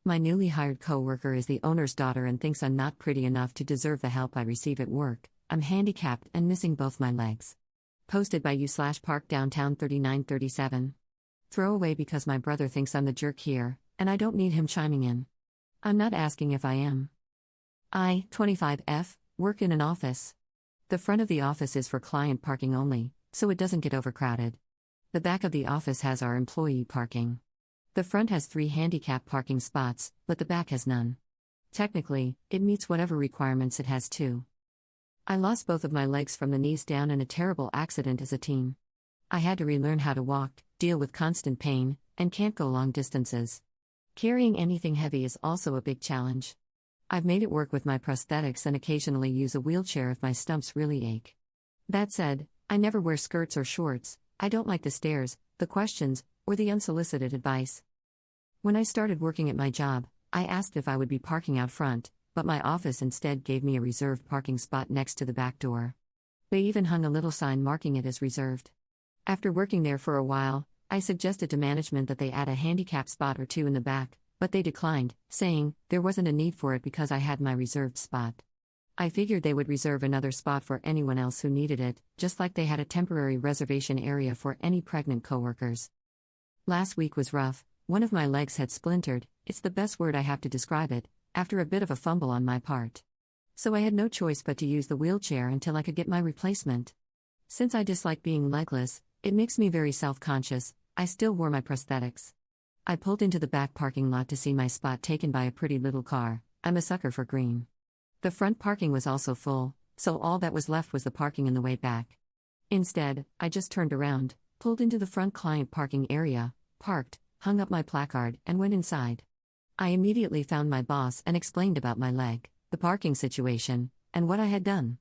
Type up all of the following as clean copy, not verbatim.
My newly hired coworker is the owner's daughter and thinks I'm not pretty enough to deserve the help I receive at work. I'm handicapped and missing both my legs. Posted by you/Park Downtown 3937. Throwaway because my brother thinks I'm the jerk here, and I don't need him chiming in. I'm not asking if I am. I, 25F, work in an office. The front of the office is for client parking only, so it doesn't get overcrowded. The back of the office has our employee parking. The front has 3 handicap parking spots, but the back has none. Technically, it meets whatever requirements it has too. I lost both of my legs from the knees down in a terrible accident as a teen. I had to relearn how to walk, deal with constant pain, and can't go long distances. Carrying anything heavy is also a big challenge. I've made it work with my prosthetics and occasionally use a wheelchair if my stumps really ache. That said, I never wear skirts or shorts. I don't like the stares, the questions, or the unsolicited advice. When I started working at my job, I asked if I would be parking out front, but my office instead gave me a reserved parking spot next to the back door. They even hung a little sign marking it as reserved. After working there for a while, I suggested to management that they add a handicap spot or 2 in the back, but they declined, saying there wasn't a need for it because I had my reserved spot. I figured they would reserve another spot for anyone else who needed it, just like they had a temporary reservation area for any pregnant coworkers. Last week was rough. One of my legs had splintered, it's the best word I have to describe it, after a bit of a fumble on my part. So I had no choice but to use the wheelchair until I could get my replacement. Since I dislike being legless, it makes me very self-conscious. I still wore my prosthetics. I pulled into the back parking lot to see my spot taken by a pretty little car. I'm a sucker for green. The front parking was also full, so all that was left was the parking in the way back. Instead, I just turned around, pulled into the front client parking area, parked, hung up my placard, and went inside. I immediately found my boss and explained about my leg, the parking situation, and what I had done.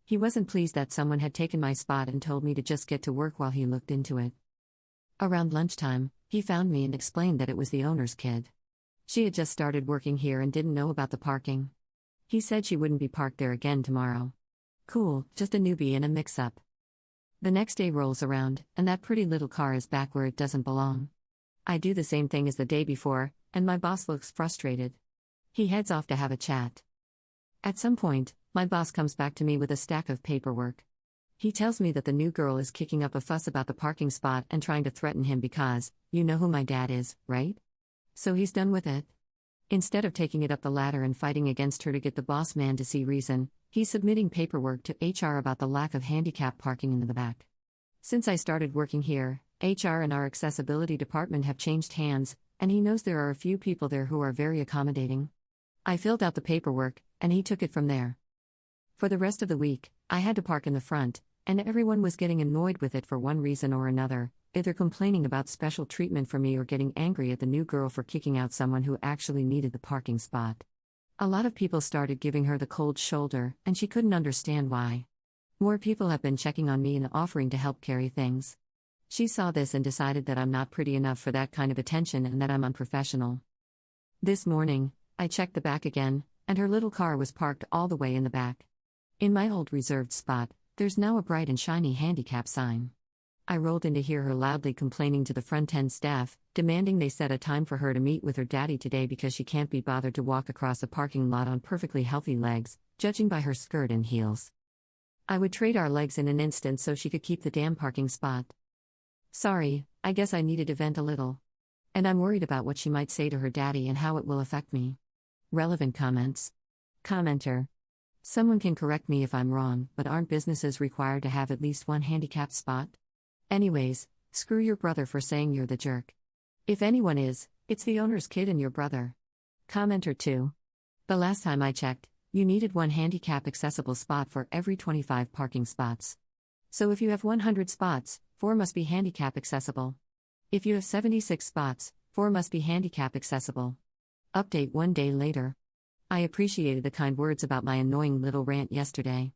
He wasn't pleased that someone had taken my spot and told me to just get to work while he looked into it. Around lunchtime, he found me and explained that it was the owner's kid. She had just started working here and didn't know about the parking. He said she wouldn't be parked there again tomorrow. Cool, just a newbie and a mix-up. The next day rolls around, and that pretty little car is back where it doesn't belong. I do the same thing as the day before, and my boss looks frustrated. He heads off to have a chat. At some point, my boss comes back to me with a stack of paperwork. He tells me that the new girl is kicking up a fuss about the parking spot and trying to threaten him because, you know who my dad is, right? So he's done with it. Instead of taking it up the ladder and fighting against her to get the boss man to see reason, he's submitting paperwork to HR about the lack of handicap parking in the back. Since I started working here, HR and our accessibility department have changed hands, and he knows there are a few people there who are very accommodating. I filled out the paperwork, and he took it from there. For the rest of the week, I had to park in the front, and everyone was getting annoyed with it for one reason or another, either complaining about special treatment for me or getting angry at the new girl for kicking out someone who actually needed the parking spot. A lot of people started giving her the cold shoulder, and she couldn't understand why. More people have been checking on me and offering to help carry things. She saw this and decided that I'm not pretty enough for that kind of attention and that I'm unprofessional. This morning, I checked the back again, and her little car was parked all the way in the back. In my old reserved spot, there's now a bright and shiny handicap sign. I rolled in to hear her loudly complaining to the front-end staff, demanding they set a time for her to meet with her daddy today because she can't be bothered to walk across a parking lot on perfectly healthy legs, judging by her skirt and heels. I would trade our legs in an instant so she could keep the damn parking spot. Sorry, I guess I needed to vent a little. And I'm worried about what she might say to her daddy and how it will affect me. Relevant comments. Commenter. Someone can correct me if I'm wrong, but aren't businesses required to have at least one handicapped spot? Anyways, screw your brother for saying you're the jerk. If anyone is, it's the owner's kid and your brother. Commenter 2. The last time I checked, you needed one handicap accessible spot for every 25 parking spots. So if you have 100 spots, 4 must be handicap accessible. If you have 76 spots, 4 must be handicap accessible. Update 1 day later. I appreciated the kind words about my annoying little rant yesterday.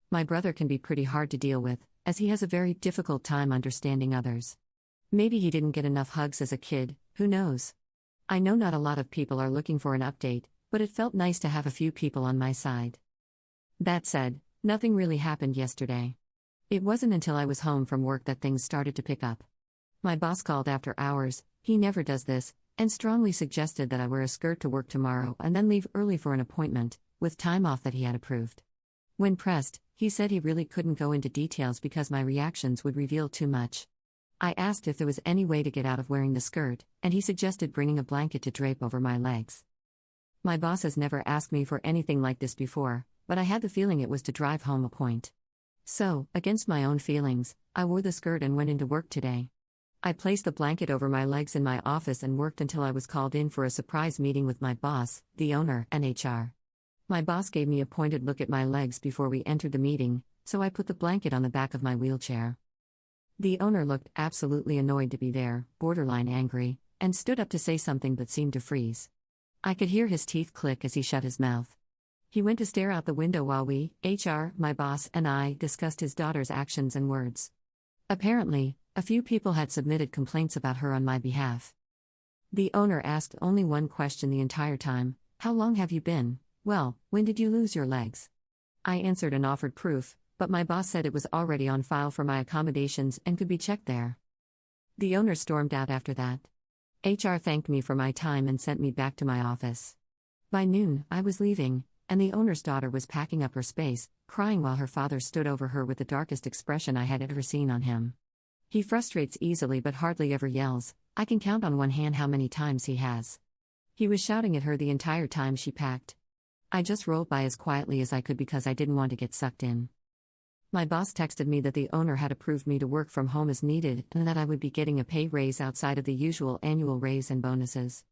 My brother can be pretty hard to deal with, as he has a very difficult time understanding others. Maybe he didn't get enough hugs as a kid, who knows? I know not a lot of people are looking for an update, but it felt nice to have a few people on my side. That said, nothing really happened yesterday. It wasn't until I was home from work that things started to pick up. My boss called after hours. He never does this, and strongly suggested that I wear a skirt to work tomorrow and then leave early for an appointment, with time off that he had approved. When pressed, he said he really couldn't go into details because my reactions would reveal too much. I asked if there was any way to get out of wearing the skirt, and he suggested bringing a blanket to drape over my legs. My boss has never asked me for anything like this before, but I had the feeling it was to drive home a point. So, against my own feelings, I wore the skirt and went into work today. I placed the blanket over my legs in my office and worked until I was called in for a surprise meeting with my boss, the owner, and HR. My boss gave me a pointed look at my legs before we entered the meeting, so I put the blanket on the back of my wheelchair. The owner looked absolutely annoyed to be there, borderline angry, and stood up to say something but seemed to freeze. I could hear his teeth click as he shut his mouth. He went to stare out the window while we, HR, my boss, and I discussed his daughter's actions and words. Apparently, a few people had submitted complaints about her on my behalf. The owner asked only one question the entire time: "How long have you been? Well, when did you lose your legs?" I answered and offered proof, but my boss said it was already on file for my accommodations and could be checked there. The owner stormed out after that. HR thanked me for my time and sent me back to my office. By noon, I was leaving, and the owner's daughter was packing up her space, crying while her father stood over her with the darkest expression I had ever seen on him. He frustrates easily but hardly ever yells. I can count on one hand how many times he has. He was shouting at her the entire time she packed. I just rolled by as quietly as I could because I didn't want to get sucked in. My boss texted me that the owner had approved me to work from home as needed and that I would be getting a pay raise outside of the usual annual raise and bonuses.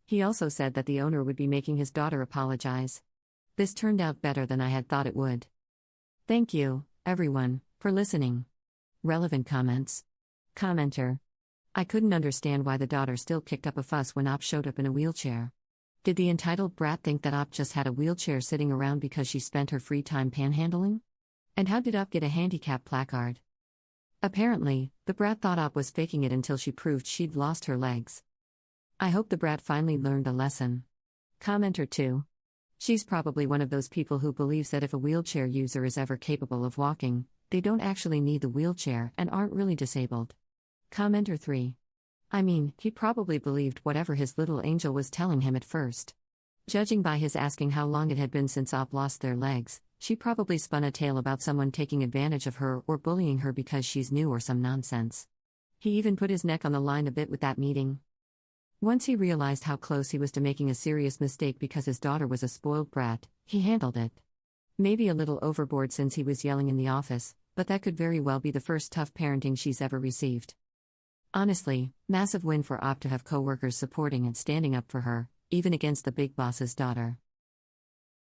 He also said that the owner would be making his daughter apologize. This turned out better than I had thought it would. Thank you, everyone, for listening. Relevant comments. Commenter. I couldn't understand why the daughter still kicked up a fuss when Op showed up in a wheelchair. Did the entitled brat think that Op just had a wheelchair sitting around because she spent her free time panhandling? And how did Op get a handicap placard? Apparently, the brat thought Op was faking it until she proved she'd lost her legs. I hope the brat finally learned a lesson. Commenter 2. She's probably one of those people who believes that if a wheelchair user is ever capable of walking, they don't actually need the wheelchair and aren't really disabled. Commenter 3. I mean, he probably believed whatever his little angel was telling him at first. Judging by his asking how long it had been since Op lost their legs, she probably spun a tale about someone taking advantage of her or bullying her because she's new or some nonsense. He even put his neck on the line a bit with that meeting. Once he realized how close he was to making a serious mistake because his daughter was a spoiled brat, he handled it. Maybe a little overboard since he was yelling in the office, but that could very well be the first tough parenting she's ever received. Honestly, massive win for Op to have coworkers supporting and standing up for her, even against the big boss's daughter.